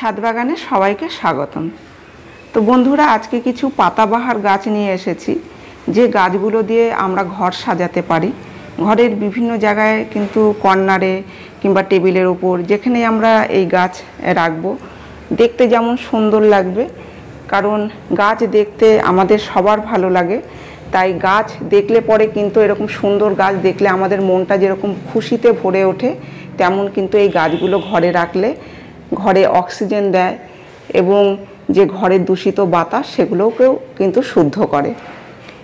ছাদ বাগানে সবাইকে স্বাগতম। তো বন্ধুরা, আজকে কিছু পাতাবাহার গাছ নিয়ে এসেছি, যে গাছগুলো দিয়ে আমরা ঘর সাজাতে পারি। ঘরের বিভিন্ন জায়গায় কিন্তু কর্নারে কিংবা টেবিলের উপর যেখানে আমরা এই গাছ রাখবো, দেখতে যেমন সুন্দর লাগবে, কারণ গাছ দেখতে আমাদের সবার ভালো লাগে। তাই গাছ দেখলে পরে কিন্তু এরকম সুন্দর গাছ দেখলে আমাদের মনটা যেরকম খুশিতে ভরে ওঠে, তেমন কিন্তু এই গাছগুলো ঘরে রাখলে ঘরে অক্সিজেন দেয় এবং যে ঘরের দূষিত বাতাস সেগুলোকেও কিন্তু শুদ্ধ করে।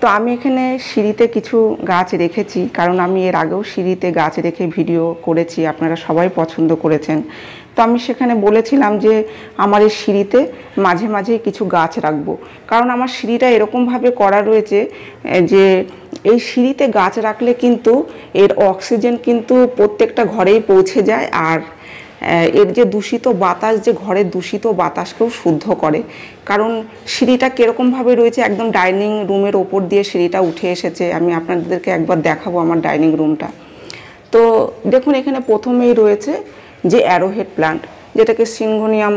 তো আমি এখানে সিঁড়িতে কিছু গাছ রেখেছি, কারণ আমি এর আগেও সিঁড়িতে গাছ রেখে ভিডিও করেছি, আপনারা সবাই পছন্দ করেছেন। তো আমি সেখানে বলেছিলাম যে আমার এই সিঁড়িতে মাঝে মাঝে কিছু গাছ রাখবো, কারণ আমার সিঁড়িটা এরকমভাবে করা রয়েছে যে এই সিঁড়িতে গাছ রাখলে কিন্তু এর অক্সিজেন কিন্তু প্রত্যেকটা ঘরেই পৌঁছে যায়, আর এর যে দূষিত বাতাস, যে ঘরের দূষিত বাতাসকেও শুদ্ধ করে। কারণ সিঁড়িটা কীরকমভাবে রয়েছে, একদম ডাইনিং রুমের ওপর দিয়ে সিঁড়িটা উঠে এসেছে। আমি আপনাদেরকে একবার দেখাবো আমার ডাইনিং রুমটা। তো দেখুন, এখানে প্রথমেই রয়েছে যে অ্যারোহেড প্লান্ট, যেটাকে সিনগোনিয়াম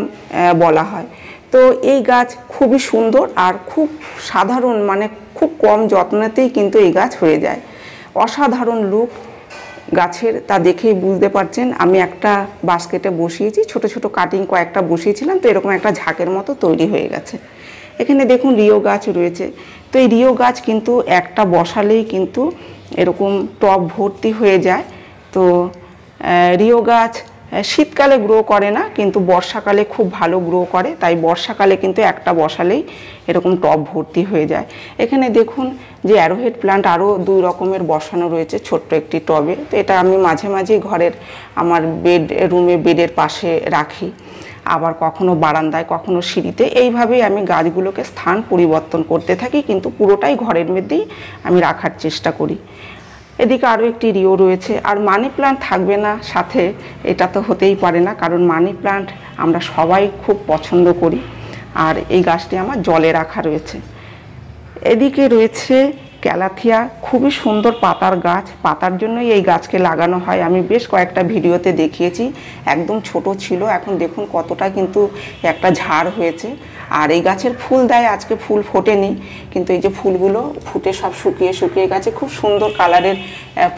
বলা হয়। তো এই গাছ খুবই সুন্দর আর খুব সাধারণ, মানে খুব কম যত্নেতেই কিন্তু এই গাছ হয়ে যায়। অসাধারণ লুক গাছের, তা দেখেই বুঝতে পারছেন। আমি একটা বাস্কেটে বসিয়েছি, ছোট ছোট কাটিং কয়েকটা বসিয়েছিলাম, তো এরকম একটা ঝাঁকের মতো তৈরি হয়ে গেছে। এখানে দেখুন রিও গাছ রয়েছে। তো এই রিও গাছ কিন্তু একটা বসালেই কিন্তু এরকম টব ভর্তি হয়ে যায়। তো রিও গাছ শীতকালে গ্রো করে না, কিন্তু বর্ষাকালে খুব ভালো গ্রো করে। তাই বর্ষাকালে কিন্তু একটা বসালেই এরকম টব ভর্তি হয়ে যায়। এখানে দেখুন যে অ্যারোহেড প্লান্ট আরও 2 রকমের বসানো রয়েছে ছোট্ট একটি টবে। তো এটা আমি মাঝে মাঝেই ঘরের আমার বেডের পাশে রাখি, আবার কখনো বারান্দায়, কখনো সিঁড়িতে। এইভাবেই আমি গাছগুলোকে স্থান পরিবর্তন করতে থাকি, কিন্তু পুরোটাই ঘরের মধ্যেই আমি রাখার চেষ্টা করি। এদিকে আরও একটি রিও রয়েছে। আর মানি প্লান্ট থাকবে না সাথে, এটা তো হতেই পারে না, কারণ মানি প্লান্ট আমরা সবাই খুব পছন্দ করি। আর এই গাছটি আমার জলে রাখা রয়েছে। এদিকে রয়েছে ক্যালাথিয়া, খুবই সুন্দর পাতার গাছ। পাতার জন্যই এই গাছকে লাগানো হয়। আমি বেশ কয়েকটা ভিডিওতে দেখিয়েছি। একদম ছোট ছিল, এখন দেখুন কতটা কিন্তু একটা ঝাড় হয়েছে। আর এই গাছের ফুল দেয়, আজকে ফুল ফোটেনি, কিন্তু এই যে ফুলগুলো ফুটে সব শুকিয়ে শুকিয়ে গেছে, খুব সুন্দর কালারের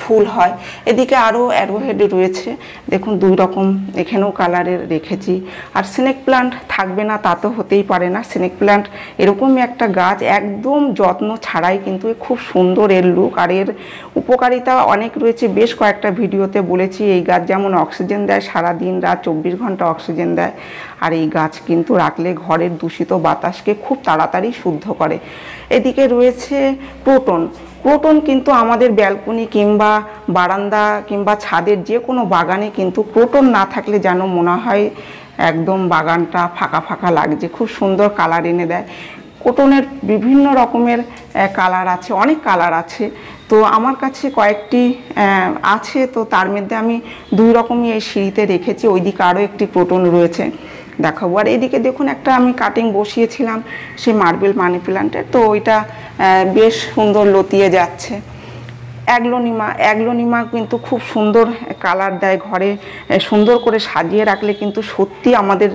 ফুল হয়। এদিকে আরও অ্যারোহেড রয়েছে, দেখুন 2 রকম এখানেও কালারের রেখেছি। আর স্নেক প্লান্ট থাকবে না তা তো হতেই পারে না। স্নেক প্লান্ট এরকমই একটা গাছ, একদম যত্ন ছাড়াই কিন্তু খুব সুন্দর এর লুক। আর এর উপকারিতা অনেক রয়েছে, বেশ কয়েকটা ভিডিওতে বলেছি। এই গাছ যেমন অক্সিজেন দেয়, সারাদিন রাত 24 ঘন্টা অক্সিজেন দেয়। আর এই গাছ কিন্তু রাখলে ঘরের দূষিত বাতাসকে খুব তাড়াতাড়ি শুদ্ধ করে। এদিকে রয়েছে ক্রোটন। ক্রোটন কিন্তু আমাদের ব্যালকনি কিংবা বারান্দা কিংবা ছাদের যে কোনো বাগানে কিন্তু ক্রোটন না থাকলে যেন মনে হয় একদম বাগানটা ফাঁকা ফাঁকা লাগছে, খুব সুন্দর কালার এনে দেয়। ক্রোটনের বিভিন্ন রকমের কালার আছে, অনেক কালার আছে। তো আমার কাছে কয়েকটি আছে, তো তার মধ্যে আমি 2 রকমই এই সিঁড়িতে রেখেছি। ওইদিকে আরও একটি ক্রোটন রয়েছে, দেখাবো। আর এইদিকে দেখুন একটা আমি কাটিং বসিয়েছিলাম সেই মার্বেল মানি প্ল্যান্টের, তো ওইটা বেশ সুন্দর লতিয়ে যাচ্ছে। অ্যাগ্লোনিমা কিন্তু খুব সুন্দর কালার দেয়, ঘরে সুন্দর করে সাজিয়ে রাখলে কিন্তু সত্যি আমাদের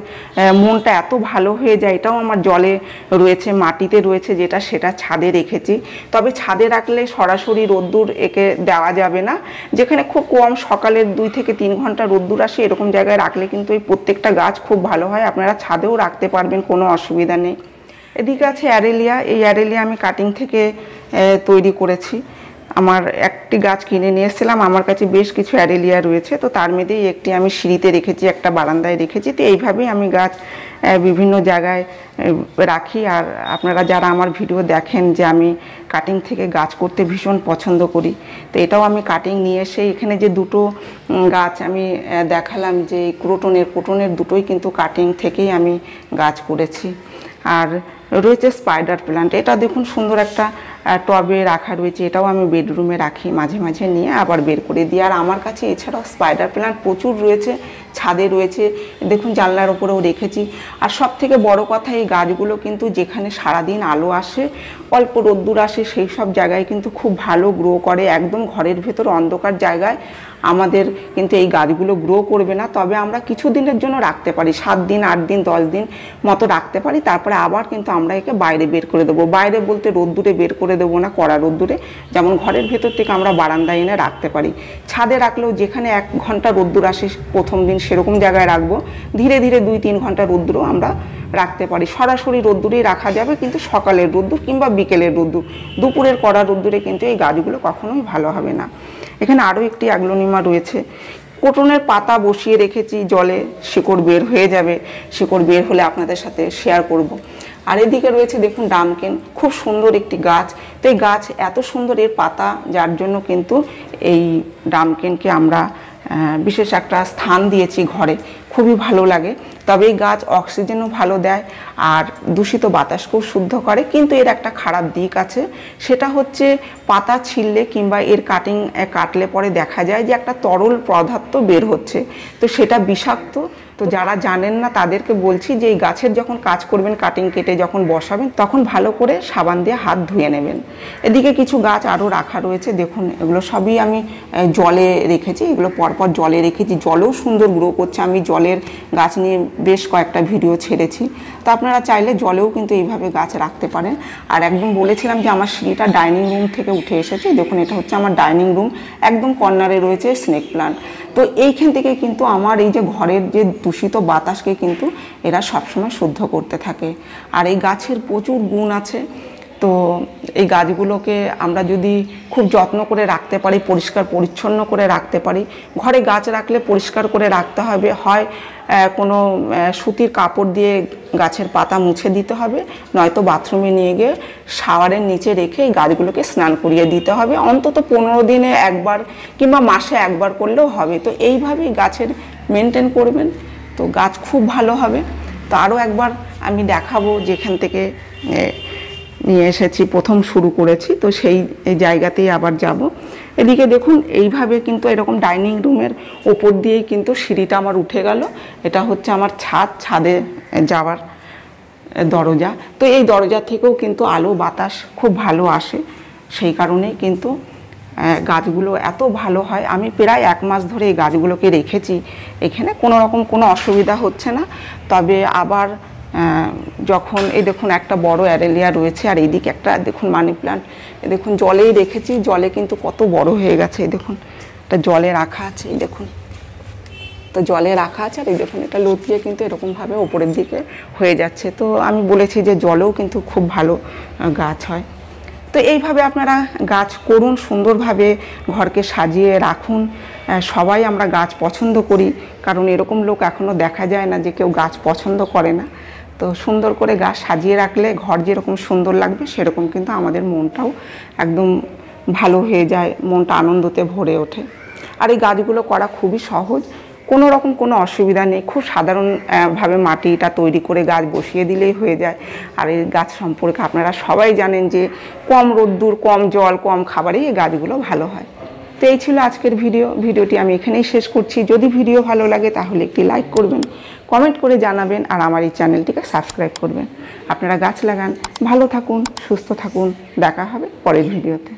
মনটা এত ভালো হয়ে যায়। এটাও আমার জলে রয়েছে, মাটিতে রয়েছে, সেটা ছাদে রেখেছি। তবে ছাদে রাখলে সরাসরি রোদ্দুর একে দেওয়া যাবে না। যেখানে খুব কম সকালের 2 থেকে 3 ঘন্টা রোদ্দুর আসে, এরকম জায়গায় রাখলে কিন্তু এই প্রত্যেকটা গাছ খুব ভালো হয়। আপনারা ছাদেও রাখতে পারবেন, কোনো অসুবিধা নেই। এদিকে আছে অ্যারেলিয়া। এই অ্যারেলিয়া আমি কাটিং থেকে তৈরি করেছি। আমার একটি গাছ কিনে নিয়ে এসেছিলাম, আমার কাছে বেশ কিছু অ্যারেলিয়া রয়েছে, তো তার মধ্যেই একটি আমি সিঁড়িতে রেখেছি, একটা বারান্দায় রেখেছি। তো এইভাবেই আমি গাছ বিভিন্ন জায়গায় রাখি। আর আপনারা যারা আমার ভিডিও দেখেন যে আমি কাটিং থেকে গাছ করতে ভীষণ পছন্দ করি, তো এটাও আমি কাটিং নিয়ে এসে এখানে যে 2টো গাছ আমি দেখালাম যে ক্রোটনের দুটোই কিন্তু কাটিং থেকেই আমি গাছ করেছি। আর রয়েছে স্পাইডার প্ল্যান্ট। এটা দেখুন সুন্দর একটা টবে রাখা রয়েছে, এটাও আমি বেডরুমে রাখি, মাঝে মাঝে নিয়ে আবার বের করে দিই। আর আমার কাছে এছাড়াও স্পাইডার প্ল্যান্ট প্রচুর রয়েছে, ছাদে রয়েছে, দেখুন জানলার উপরেও রেখেছি। আর সব থেকে বড় কথা, এই গাছগুলো কিন্তু যেখানে সারাদিন আলো আসে, অল্প রোদ্দুর আসে, সেই সব জায়গায় কিন্তু খুব ভালো গ্রো করে। একদম ঘরের ভেতর অন্ধকার জায়গায় আমাদের কিন্তু এই গাছগুলো গ্রো করবে না। তবে আমরা কিছু দিনের জন্য রাখতে পারি, 7 দিন 8 দিন 10 দিন মতো রাখতে পারি, তারপরে আবার কিন্তু আমরা একে বাইরে বের করে দেবো। বাইরে বলতে রোদ্দুরে বের করে দেবো না, কড়া রোদ্দুরে, যেমন ঘরের ভেতর থেকে আমরা বারান্দায় এনে রাখতে পারি। ছাদে রাখলেও যেখানে 1 ঘন্টা রোদ্দুর আসে প্রথম দিন, সেরকম জায়গায় রাখবো। ধীরে ধীরে 2-3 ঘন্টা রোদ্দুরও আমরা রাখতে পারি। সরাসরি রোদ্দুরেই রাখা যাবে, কিন্তু সকালের রোদ্দুর কিংবা বিকেলের রোদ্দুর, দুপুরের কড়া রোদ্দুরে কিন্তু এই গাছগুলো কখনোই ভালো হবে না। এখানে আরও একটি অ্যাগ্লোনিমা রয়েছে, কোটনের পাতা বসিয়ে রেখেছি জলে, শিকড় বের হয়ে যাবে, শিকড় বের হলে আপনাদের সাথে শেয়ার করব। আর এদিকে রয়েছে দেখুন ডামকেন, খুব সুন্দর একটি গাছ। তো এই গাছ এত সুন্দর, এর পাতা, যার জন্য কিন্তু এই ডামকেনকে আমরা বিশেষ একটা স্থান দিয়েছি ঘরে, খুবই ভালো লাগে। তবে এই গাছ অক্সিজেনও ভালো দেয় আর দূষিত বাতাসকেও শুদ্ধ করে। কিন্তু এর একটা খারাপ দিক আছে, সেটা হচ্ছে পাতা ছিঁড়লে কিংবা এর কাটলে পরে দেখা যায় যে একটা তরল পদার্থ বের হচ্ছে, তো সেটা বিষাক্ত। তো যারা জানেন না তাদেরকে বলছি যে এই গাছের যখন কাজ করবেন, কাটিং কেটে যখন বসাবেন, তখন ভালো করে সাবান দিয়ে হাত ধুয়ে নেবেন। এদিকে কিছু গাছ আরও রাখা রয়েছে, দেখুন এগুলো সবই আমি জলে রেখেছি, এগুলো পরপর জলে রেখেছি, জলেও সুন্দর গ্রো করছে। আমি জলের গাছ নিয়ে বেশ কয়েকটা ভিডিও ছেড়েছি, তো আপনারা চাইলে জলেও কিন্তু এইভাবে গাছ রাখতে পারেন। আর একদম বলেছিলাম যে আমার সিঁড়িটা ডাইনিং রুম থেকে উঠে এসেছে, দেখুন এটা হচ্ছে আমার ডাইনিং রুম, একদম কর্নারে রয়েছে স্নেক প্লান্ট। তো এইখান থেকে কিন্তু আমার এই যে ঘরের যে দূষিত বাতাসকে কিন্তু এরা সবসময় শুদ্ধ করতে থাকে। আর এই গাছের প্রচুর গুণ আছে। তো এই গাছগুলোকে আমরা যদি খুব যত্ন করে রাখতে পারি, পরিষ্কার পরিচ্ছন্ন করে রাখতে পারি, ঘরে গাছ রাখলে পরিষ্কার করে রাখতে হবে, হয় কোনো সুতির কাপড় দিয়ে গাছের পাতা মুছে দিতে হবে, নয়তো বাথরুমে নিয়ে গিয়ে শাওয়ারের নিচে রেখে এই গাছগুলোকে স্নান করিয়ে দিতে হবে। অন্তত 15 দিনে একবার কিংবা মাসে একবার করলেও হবে। তো এইভাবেই গাছের মেনটেন করবেন, তো গাছ খুব ভালো হবে। তো আরও একবার আমি দেখাবো যেখান থেকে নিয়ে এসেছি, প্রথম শুরু করেছি, তো সেই জায়গাতেই আবার যাব। এদিকে দেখুন এইভাবে কিন্তু এরকম ডাইনিং রুমের ওপর দিয়েই কিন্তু সিঁড়িটা আমার উঠে গেল। এটা হচ্ছে আমার ছাদে যাওয়ার দরজা। তো এই দরজা থেকেও কিন্তু আলো বাতাস খুব ভালো আসে, সেই কারণেই কিন্তু গাছগুলো এত ভালো হয়। আমি প্রায় 1 মাস ধরে এই গাছগুলোকে রেখেছি এখানে, কোনো রকম কোনো অসুবিধা হচ্ছে না। তবে আবার যখন এই দেখুন একটা বড় অ্যারেলিয়া রয়েছে, আর এইদিকে একটা দেখুন মানি প্লান্ট, দেখুন জলেই রেখেছি, জলে কিন্তু কত বড় হয়ে গেছে। এই দেখুন এটা জলে রাখা আছে, এই দেখুন, তো জলে রাখা আছে, আর এই দেখুন এটা লতিয়ে কিন্তু এরকমভাবে ওপরের দিকে হয়ে যাচ্ছে। তো আমি বলেছি যে জলেও কিন্তু খুব ভালো গাছ হয়। তো এইভাবে আপনারা গাছ করুন, সুন্দরভাবে ঘরকে সাজিয়ে রাখুন। সবাই আমরা গাছ পছন্দ করি, কারণ এরকম লোক এখনও দেখা যায় না যে কেউ গাছ পছন্দ করে না। তো সুন্দর করে গাছ সাজিয়ে রাখলে ঘর যেরকম সুন্দর লাগবে, সেরকম কিন্তু আমাদের মনটাও একদম ভালো হয়ে যায়, মনটা আনন্দতে ভরে ওঠে। আর এই গাছগুলো করা খুবই সহজ, কোনো রকম কোনো অসুবিধা নেই, খুব সাধারণভাবে মাটিটা তৈরি করে গাছ বসিয়ে দিলেই হয়ে যায়। আর এই গাছ সম্পর্কে আপনারা সবাই জানেন যে কম রোদ্দুর, কম জল, কম খাবারেই এই গাছগুলো ভালো হয়। তো এই ছিল আজকের ভিডিওটি আমি এখানেই শেষ করছি। যদি ভিডিও ভালো লাগে তাহলে একটি লাইক করবেন, কমেন্ট করে জানাবেন, আর আমার এই চ্যানেলটিকে সাবস্ক্রাইব করবেন। আপনারা গাছ লাগান, ভালো থাকুন, সুস্থ থাকুন, দেখা হবে পরের ভিডিওতে।